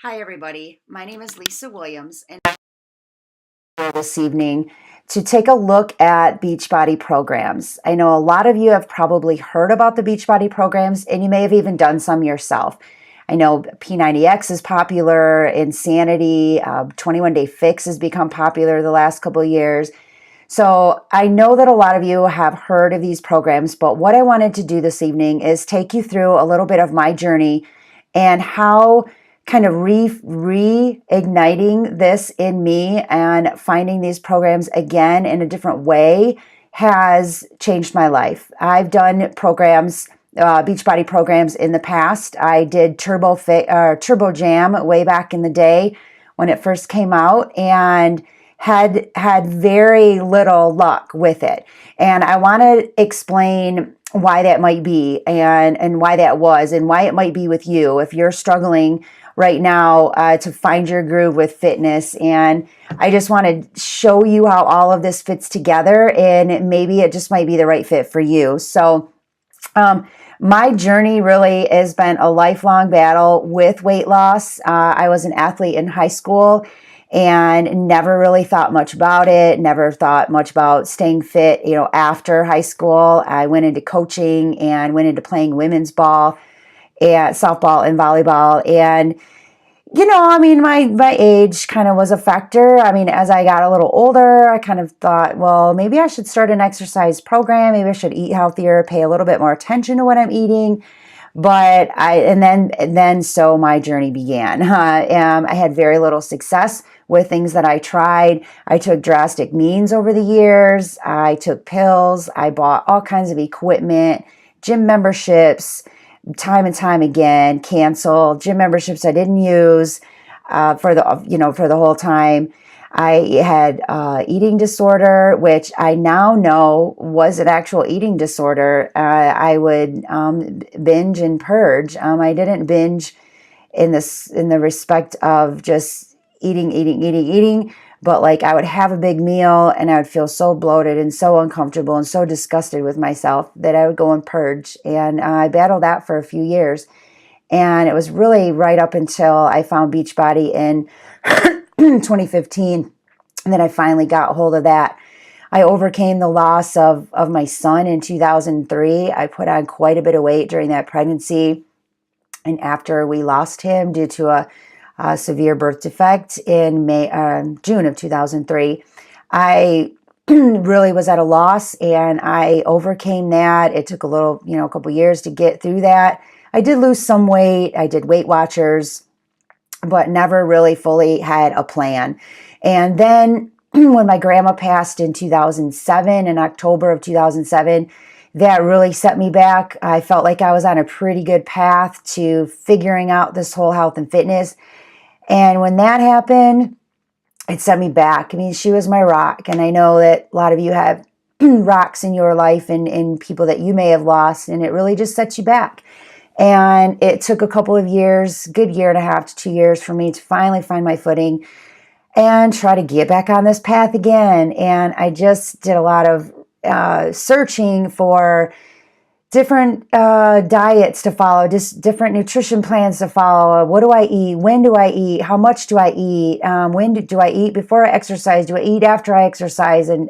Hi, everybody. My name is Lisa Williams, and I'm here this evening to take a look at Beachbody programs. I know a lot of you have probably heard about the Beachbody programs, and you may have even done some yourself. I know P90X is popular, Insanity, 21 Day Fix has become popular the last couple of years. So I know that a lot of you have heard of these programs, but what I wanted to do this evening is take you through a little bit of my journey and how kind of reigniting this in me and finding these programs again in a different way has changed my life. I've done programs, Beachbody programs in the past. I did Turbo Jam way back in the day when it first came out, and had very little luck with it. And I want to explain why that might be, and why that was, and why it might be with you if you're struggling right now to find your groove with fitness. And I just want to show you how all of this fits together, and maybe it just might be the right fit for you. So my journey really has been a lifelong battle with weight loss. I was an athlete in high school and never really thought much about it, never thought much about staying fit. After high school, I went into coaching and went into playing women's ball and softball and volleyball. And my age kind of was a factor. As I got a little older, I kind of thought, well, maybe I should start an exercise program. Maybe I should eat healthier, pay a little bit more attention to what I'm eating. But so my journey began. I had very little success with things that I tried. I took drastic means over the years. I took pills. I bought all kinds of equipment, gym memberships, time and time again, canceled gym memberships I didn't use for the whole time. I had eating disorder, which I now know was an actual eating disorder. I would binge and purge. I didn't binge in the respect of just eating, but like I would have a big meal and I would feel so bloated and so uncomfortable and so disgusted with myself that I would go and purge. And I battled that for a few years. And it was really right up until I found Beachbody in 2015 that I finally got hold of that. I overcame the loss of my son in 2003. I put on quite a bit of weight during that pregnancy. And after we lost him due to a severe birth defect in June of 2003, I really was at a loss, and I overcame that. It took a couple years to get through that. I did lose some weight. I did Weight Watchers, but never really fully had a plan. And then when my grandma passed in 2007, in October of 2007, that really set me back. I felt like I was on a pretty good path to figuring out this whole health and fitness. And when that happened, it set me back. She was my rock. And I know that a lot of you have rocks in your life and people that you may have lost, and it really just sets you back. And it took a couple of years, good year and a half to 2 years, for me to finally find my footing and try to get back on this path again. And I just did a lot of searching for different diets to follow, just different nutrition plans to follow. What do I eat? When do I eat? How much do I eat? Do I eat before I exercise? Do I eat after I exercise? And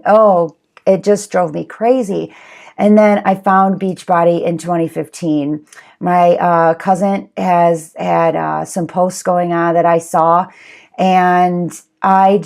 it just drove me crazy. And then I found Beachbody in 2015. My cousin has had some posts going on that I saw, and I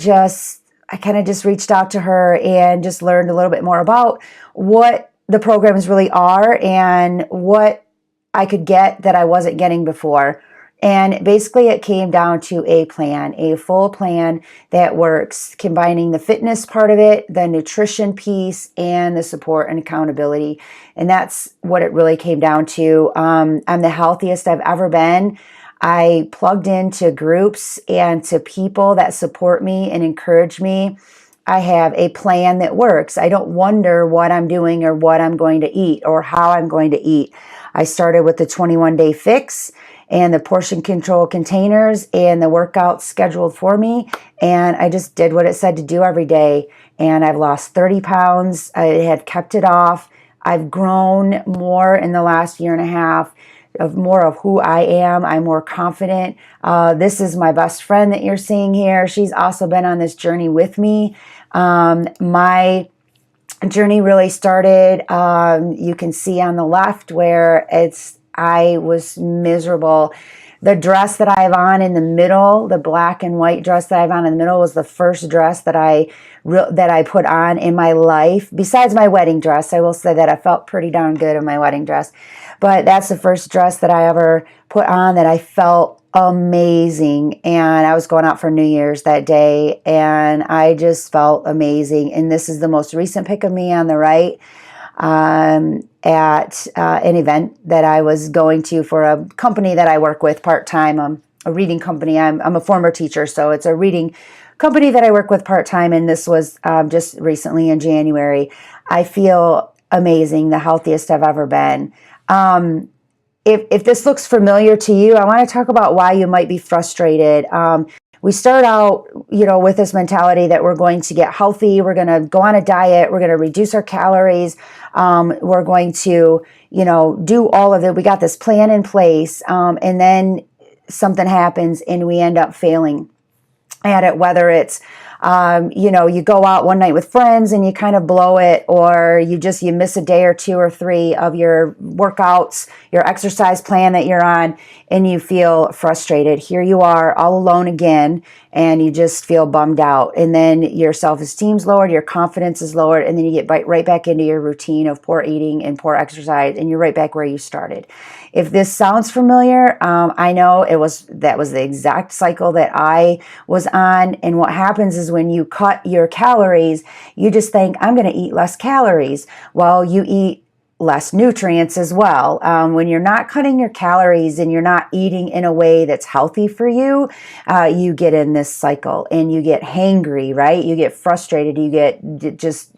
kind of just reached out to her and just learned a little bit more about what the programs really are and what I could get that I wasn't getting before. And basically it came down to a plan, a full plan that works, combining the fitness part of it, the nutrition piece, and the support and accountability. And that's what it really came down to. I'm the healthiest I've ever been. I plugged into groups and to people that support me and encourage me. I have a plan that works. I don't wonder what I'm doing or what I'm going to eat or how I'm going to eat. I started with the 21 Day Fix and the portion control containers and the workouts scheduled for me. And I just did what it said to do every day. And I've lost 30 pounds. I had kept it off. I've grown more in the last year and a half more of who I am. I'm more confident. This is my best friend that you're seeing here. She's also been on this journey with me. My journey really started, you can see on the left where I was miserable. The dress that I have on in the middle, the black and white dress that I have on in the middle, was the first dress that I put on in my life. Besides my wedding dress, I will say that I felt pretty darn good in my wedding dress. But that's the first dress that I ever put on that I felt amazing. And I was going out for New Year's that day, and I just felt amazing. And this is the most recent pic of me on the right, at an event that I was going to for a company that I work with part-time, a reading company. I'm a former teacher, so it's a reading company that I work with part-time, and this was just recently in January. I feel amazing, the healthiest I've ever been. If this looks familiar to you, I want to talk about why you might be frustrated. We start out, with this mentality that we're going to get healthy, we're going to go on a diet, we're going to reduce our calories, we're going to, do all of it. We got this plan in place, and then something happens and we end up failing at it, whether it's, you go out one night with friends and you kind of blow it, or you miss a day or 2 or 3 of your workouts, your exercise plan that you're on, and you feel frustrated. Here you are all alone again, and you just feel bummed out. And then your self-esteem's lowered, your confidence is lowered, and then you get right back into your routine of poor eating and poor exercise, and you're right back where you started. If this sounds familiar, I know that was the exact cycle that I was on. And what happens is when you cut your calories, you just think, I'm going to eat less calories. Well, you eat less nutrients as well. When you're not cutting your calories and you're not eating in a way that's healthy for you, you get in this cycle and you get hangry, right? You get frustrated. You get just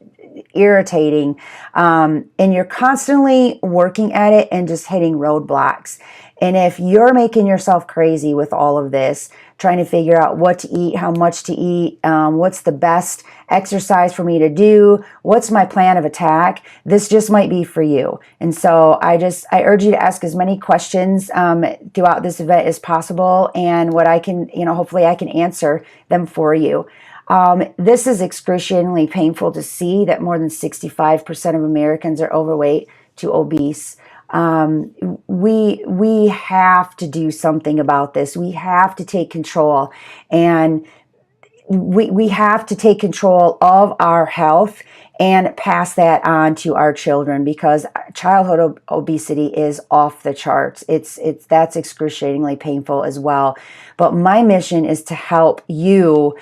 irritating, and you're constantly working at it and just hitting roadblocks. And if you're making yourself crazy with all of this, trying to figure out what to eat, how much to eat, what's the best exercise for me to do, what's my plan of attack, this just might be for you. And so I urge you to ask as many questions throughout this event as possible, and what I can, hopefully I can answer them for you. This is excruciatingly painful to see, that more than 65% of Americans are overweight to obese. We have to do something about this. We have to take control, and we have to take control of our health and pass that on to our children, because childhood obesity is off the charts. That's excruciatingly painful as well. But my mission is to help you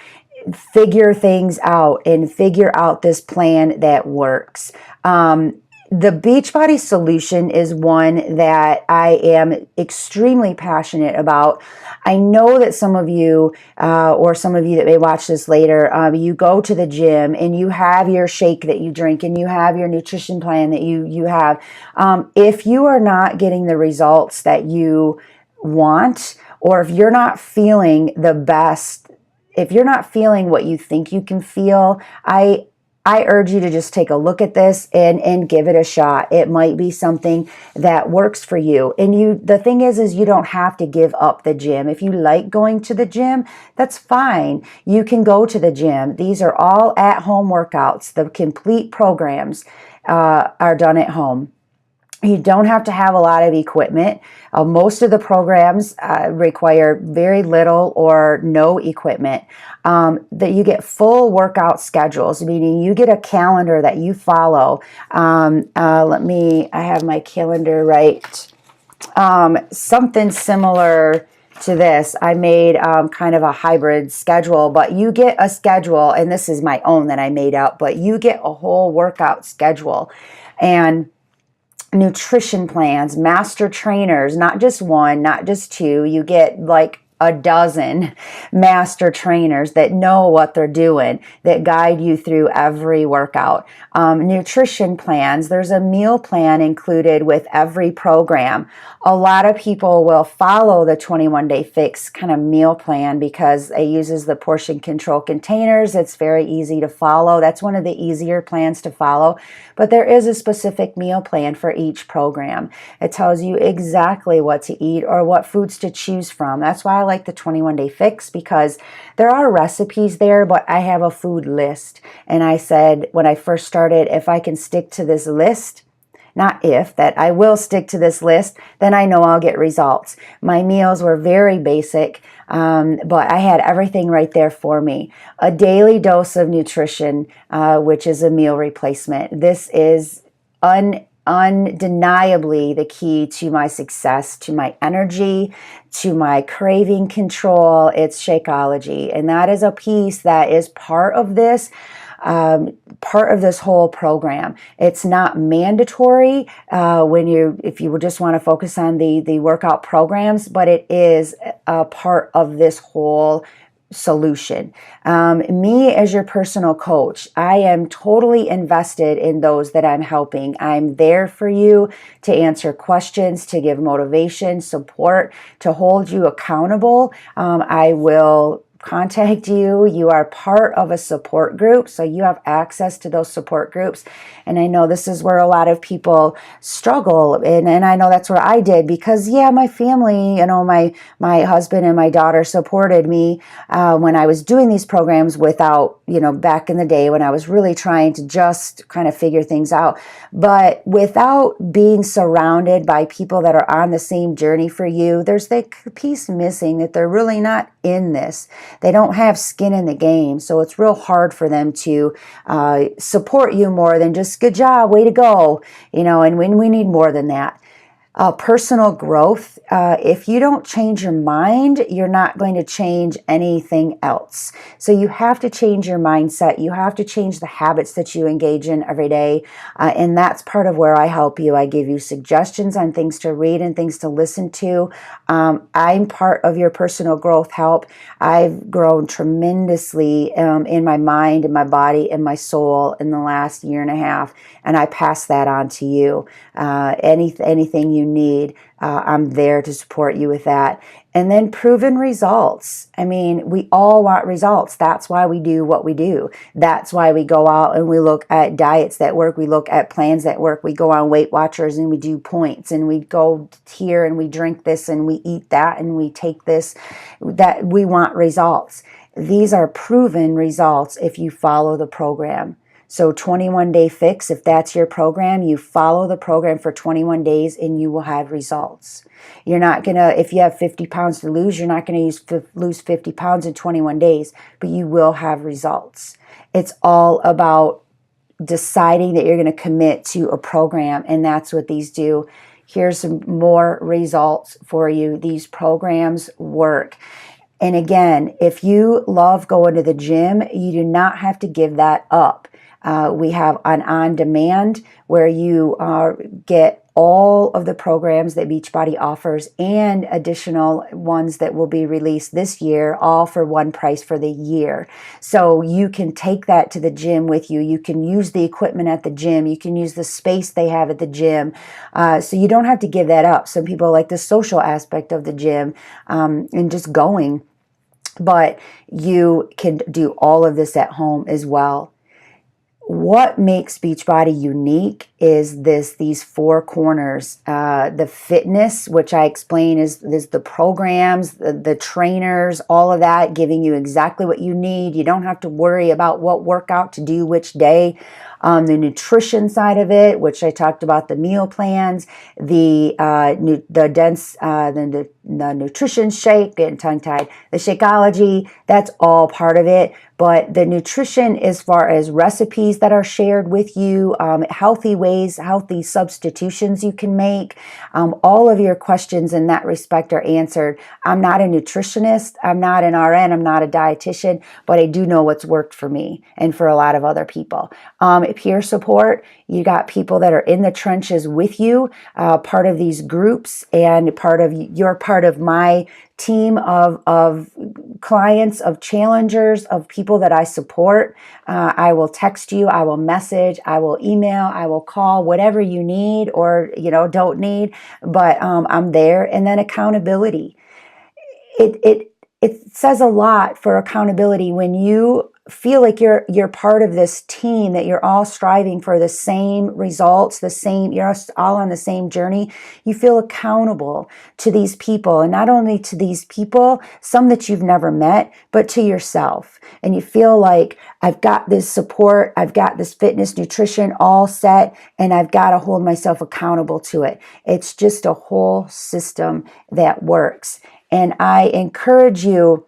figure things out and figure out this plan that works. The Beachbody solution is one that I am extremely passionate about. I know that some of you, or some of you that may watch this later, you go to the gym and you have your shake that you drink and you have your nutrition plan that you have. If you are not getting the results that you want, or if you're not feeling the best, if you're not feeling what you think you can feel, I urge you to just take a look at this and give it a shot. It might be something that works for you. And the thing is you don't have to give up the gym. If you like going to the gym, that's fine. You can go to the gym. These are all at-home workouts. The complete programs are done at home. You don't have to have a lot of equipment. Most of the programs require very little or no equipment. That you get full workout schedules, meaning you get a calendar that you follow. I have my calendar right. Something similar to this. I made kind of a hybrid schedule, but you get a schedule, and this is my own that I made up, but you get a whole workout schedule. And nutrition plans, master trainers, not just one, not just two. You get like a dozen master trainers that know what they're doing, that guide you through every workout. Nutrition plans, there's a meal plan included with every program. A lot of people will follow the 21-day fix kind of meal plan because it uses the portion control containers. It's very easy to follow. That's one of the easier plans to follow. But there is a specific meal plan for each program. It tells you exactly what to eat or what foods to choose from. That's why I like the 21-day fix, because there are recipes there, but I have a food list. And I said when I first started, if I can stick to this list, not if, that I will stick to this list, then I know I'll get results. My meals were very basic, but I had everything right there for me. A daily dose of nutrition, which is a meal replacement. This is undeniably the key to my success, to my energy, to my craving control. It's Shakeology, and that is a piece that is part of this whole program. It's not mandatory if you just want to focus on the workout programs, but it is a part of this whole solution. Me as your personal coach, I am totally invested in those that I'm helping. I'm there for you to answer questions, to give motivation, support, to hold you accountable. I will contact you. You are part of a support group, so you have access to those support groups. And I know this is where a lot of people struggle, and I know that's where I did, because my family, my husband and my daughter supported me when I was doing these programs without, back in the day when I was really trying to just kind of figure things out. But without being surrounded by people that are on the same journey for you, there's the piece missing, that they're really not in this. They don't have skin in the game, so it's real hard for them to support you more than just good job, way to go, and when we need more than that. Personal growth, if you don't change your mind, you're not going to change anything else. So you have to change your mindset. You have to change the habits that you engage in every day. And that's part of where I help you. I give you suggestions on things to read and things to listen to. I'm part of your personal growth help. I've grown tremendously in my mind, in my body, in my soul in the last year and a half. And I pass that on to you. Anything you need, I'm there to support you with that. And then proven results. I mean, we all want results. That's why we do what we do. That's why we go out and we look at diets that work. We look at plans that work. We go on Weight Watchers and we do points, and we go here and we drink this and we eat that and we take this. That we want results. These are proven results if you follow the program. So 21-day fix, if that's your program, you follow the program for 21 days and you will have results. You're not going to, if you have 50 pounds to lose, you're not going to lose 50 pounds in 21 days, but you will have results. It's all about deciding that you're going to commit to a program, and that's what these do. Here's some more results for you. These programs work. And again, if you love going to the gym, you do not have to give that up. We have an on-demand where you get all of the programs that Beachbody offers and additional ones that will be released this year, all for one price for the year. So you can take that to the gym with you. You can use the equipment at the gym. You can use the space they have at the gym. So you don't have to give that up. Some people like the social aspect of the gym and just going. But you can do all of this at home as well. What makes Beachbody unique is these four corners. The fitness, which I explain is the programs, the trainers, all of that, giving you exactly what you need. You don't have to worry about what workout to do which day. The nutrition side of it, which I talked about, the meal plans, the nutrition shake, getting tongue-tied, the Shakeology, that's all part of it. But the nutrition, as far as recipes that are shared with you, healthy ways, healthy substitutions you can make, all of your questions in that respect are answered. I'm not a nutritionist, I'm not an RN, I'm not a dietitian, but I do know what's worked for me and for a lot of other people. peer support. You got people that are in the trenches with you, part of these groups, and you're part of my team of clients, of challengers, of people that I support. I will text you, I will message, I will email, I will call, whatever you need or don't need, but I'm there. And then accountability. It says a lot for accountability when you feel like you're part of this team, that you're all striving for the same results, you're all on the same journey. You feel accountable to these people, and not only to these people, some that you've never met, but to yourself. And you feel like, I've got this support, I've got this fitness, nutrition all set, and I've got to hold myself accountable to it. It's just a whole system that works. And I encourage you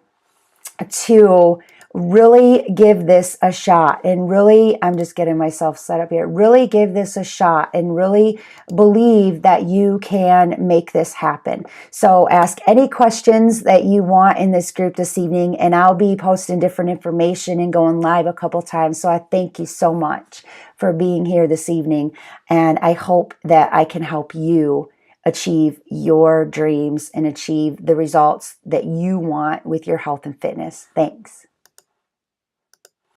to really give this a shot, and really, I'm just getting myself set up here, really give this a shot and really believe that you can make this happen. So ask any questions that you want in this group this evening, and I'll be posting different information and going live a couple times. So I thank you so much for being here this evening, and I hope that I can help you achieve your dreams and achieve the results that you want with your health and fitness. Thanks.